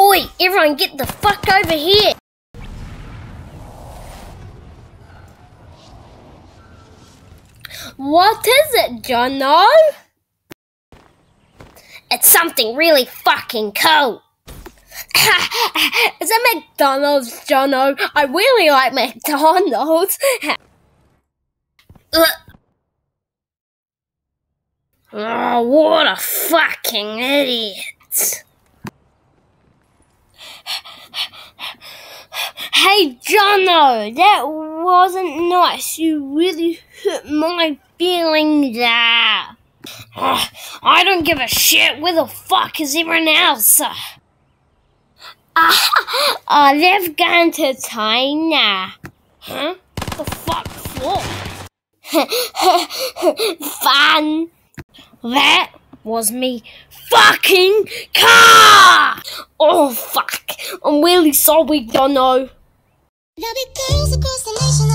Oi, everyone get the fuck over here! What is it, Jono? It's something really fucking cool. Is it McDonald's, Jono? I really like McDonald's. Oh, what a fucking idiot. Hey, Jono, that wasn't nice. You really hurt my feelings there. I don't give a shit. Where the fuck is everyone else? They've gone to China. Huh? The fuck for? Fun. That was me fucking car! Oh fuck. I'm really sorry, Jono. There'll be girls across the nation.